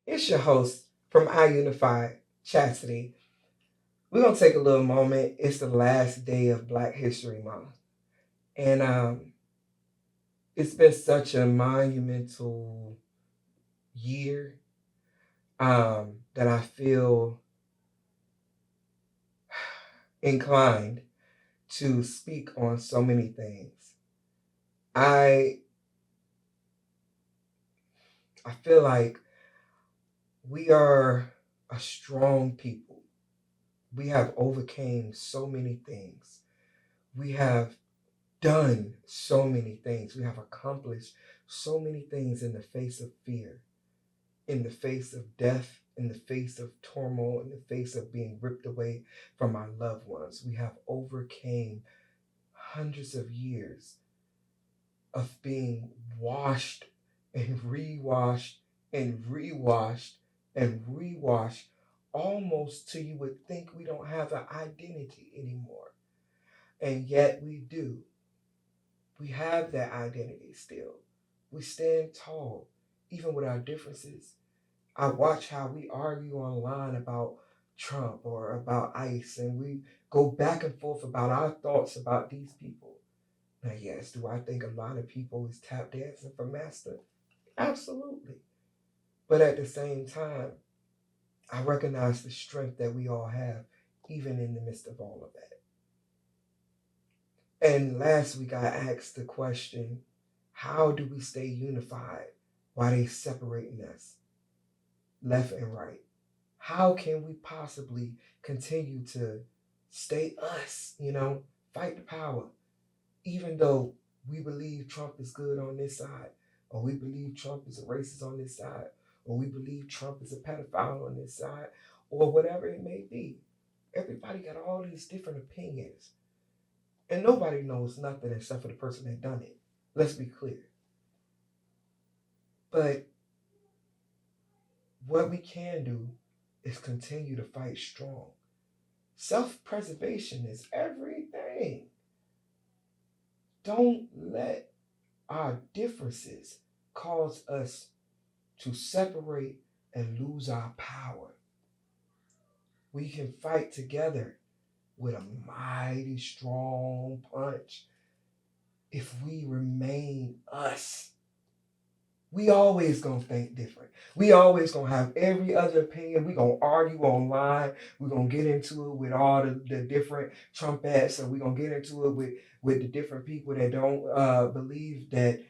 It's your host from iUnify, Chastity. We're going to take a little moment. It's the last day of Black History Month. And it's been such a monumental year that I feel inclined to speak on so many things. I I feel like we are a strong people. We have overcame so many things. We have done so many things. We have accomplished so many things in the face of fear, in the face of death, in the face of turmoil, in the face of being ripped away from our loved ones. We have overcame hundreds of years of being washed and rewashed and rewashed and rewashed almost till you would think we don't have an identity anymore. And yet we do. We have that identity still. We stand tall, even with our differences. I watch how we argue online about Trump or about ICE, and we go back and forth about our thoughts about these people. Now, yes, do I think a lot of people is tap dancing for master? Absolutely. But at the same time, I recognize the strength that we all have, even in the midst of all of that. And last week I asked the question, how do we stay unified while they separating us left and right? How can we possibly continue to stay us, fight the power, even though we believe Trump is good on this side, or we believe Trump is a racist on this side, or we believe Trump is a pedophile on this side, or whatever it may be. Everybody got all these different opinions. And nobody knows nothing except for the person that done it. Let's be clear. But what we can do is continue to fight strong. Self-preservation is everything. Don't let our differences cause us to separate and lose our power. We can fight together with a mighty strong punch if we remain us. We always gonna think different. We always gonna have every other opinion. We gonna argue online. We're gonna get into it with all the different Trumpettes, and we're gonna get into it with the different people that don't believe that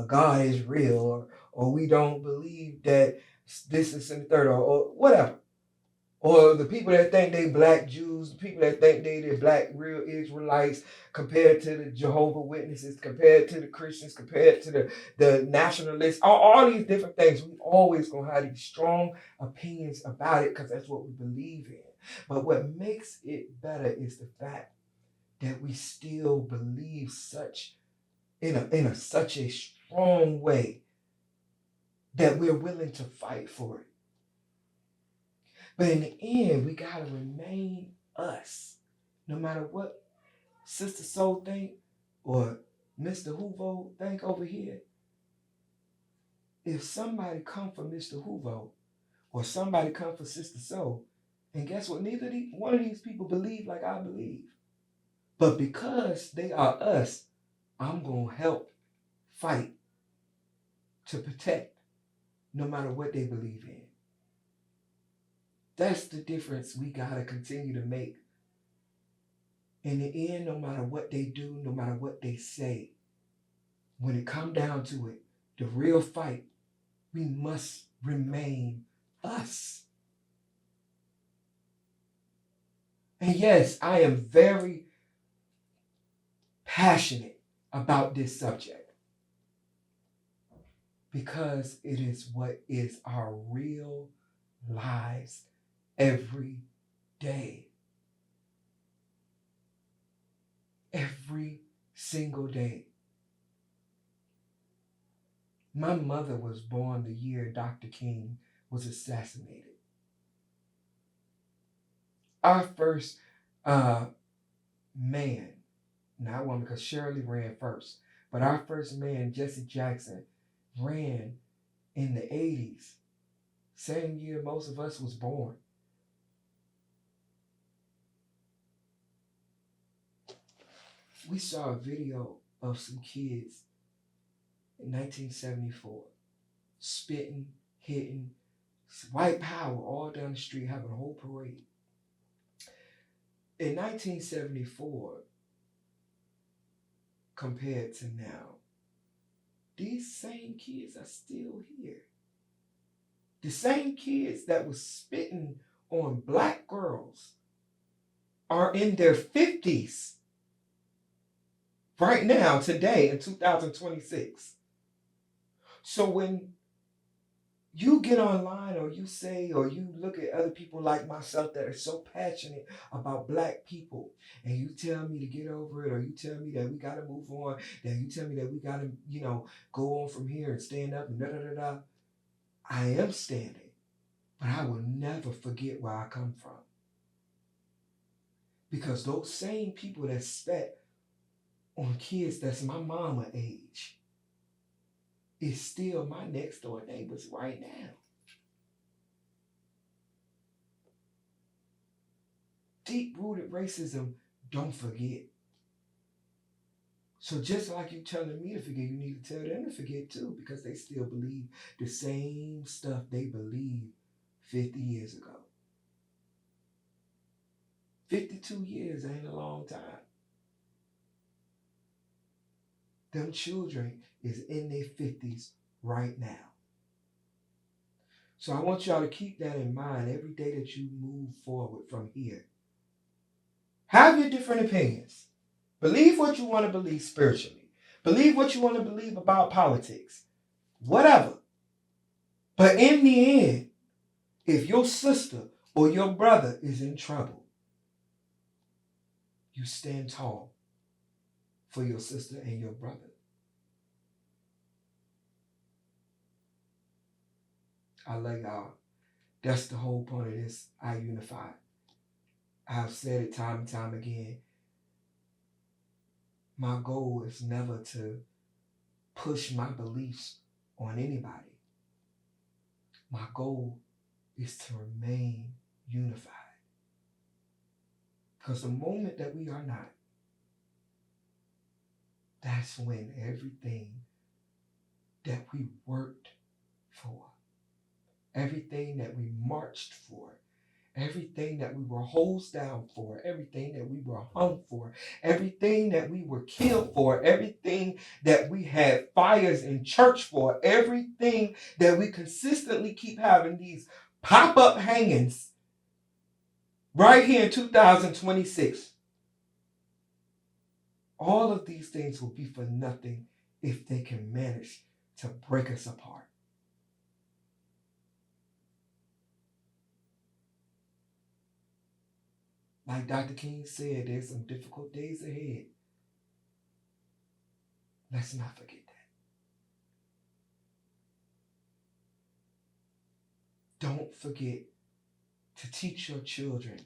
God is real, or we don't believe that this is in the third, or whatever. Or the people that think they black Jews, the people that think they the black real Israelites, compared to the Jehovah Witnesses, compared to the Christians, compared to the nationalists, all these different things. We always gonna have these strong opinions about it because that's what we believe in. But what makes it better is the fact that we still believe such in such a strong way that we're willing to fight for it. But in the end, we gotta remain us. No matter what Sister Soul think or Mr. Hoovo think over here. If somebody come for Mr. Hoovo or somebody come for Sister Soul, and guess what? One of these people believe like I believe. But because they are us, I'm gonna help fight to protect no matter what they believe in. That's the difference we gotta continue to make. In the end, no matter what they do, no matter what they say, when it come down to it, the real fight, we must remain us. And yes, I am very passionate about this subject because it is what is our real lives every day. Every single day. My mother was born the year Dr. King was assassinated. Our first man, not woman, because Shirley ran first, but our first man, Jesse Jackson, ran in the 80s, Same year most of us was born. We saw a video of some kids in 1974 spitting, hitting, white power all down the street, having a whole parade. In 1974, compared to now, these same kids are still here. The same kids that was spitting on black girls are in their 50s right now, today in 2026. So when you get online or you say or you look at other people like myself that are so passionate about black people, and you tell me to get over it, or you tell me that we got to move on, that you tell me that we got to, go on from here and stand up and da da da da, I am standing, but I will never forget where I come from. Because those same people that spat on kids that's my mama age is still my next door neighbors right now. Deep-rooted racism, don't forget. So just like you telling me to forget, you need to tell them to forget too, because they still believe the same stuff they believed 50 years ago. 52 years ain't a long time. Them children is in their 50s right now. So I want y'all to keep that in mind every day that you move forward from here. Have your different opinions. Believe what you want to believe spiritually. Believe what you want to believe about politics. Whatever. But in the end, if your sister or your brother is in trouble, you stand tall for your sister and your brother. I love y'all. That's the whole point of this iUnify. I've said it time and time again. My goal is never to push my beliefs on anybody. My goal is to remain unified. Because the moment that we are not, that's when everything that we worked for, everything that we marched for, everything that we were hosed down for, everything that we were hung for, everything that we were killed for, everything that we had fires in church for, everything that we consistently keep having these pop-up hangings right here in 2026. All of these things will be for nothing if they can manage to break us apart. Like Dr. King said, there's some difficult days ahead. Let's not forget that. Don't forget to teach your children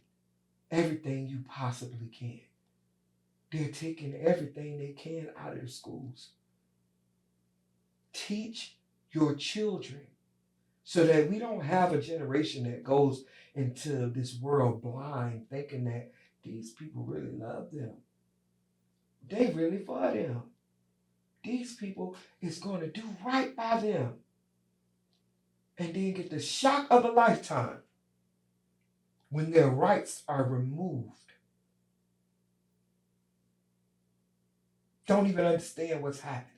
everything you possibly can. They're taking everything they can out of the schools. Teach your children so that we don't have a generation that goes into this world blind, thinking that these people really love them. They really for them. These people is going to do right by them. And then get the shock of a lifetime when their rights are removed. Don't even understand what's happening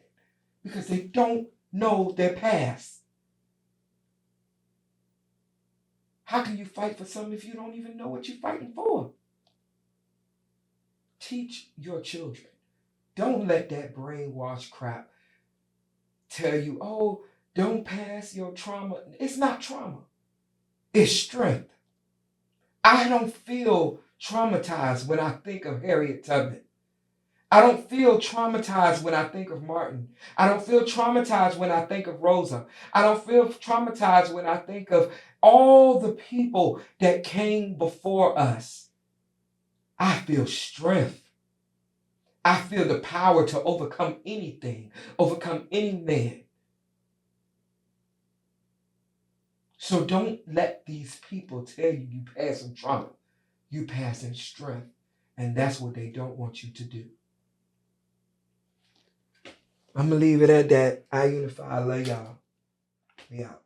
because they don't know their past. How can you fight for something if you don't even know what you're fighting for? Teach your children. Don't let that brainwash crap tell you, oh, don't pass your trauma. It's not trauma. It's strength. I don't feel traumatized when I think of Harriet Tubman. I don't feel traumatized when I think of Martin. I don't feel traumatized when I think of Rosa. I don't feel traumatized when I think of all the people that came before us. I feel strength. I feel the power to overcome anything, overcome any man. So don't let these people tell you you passing trauma. You passing strength. And that's what they don't want you to do. I'm going to leave it at that. iUnify. I love y'all. We out.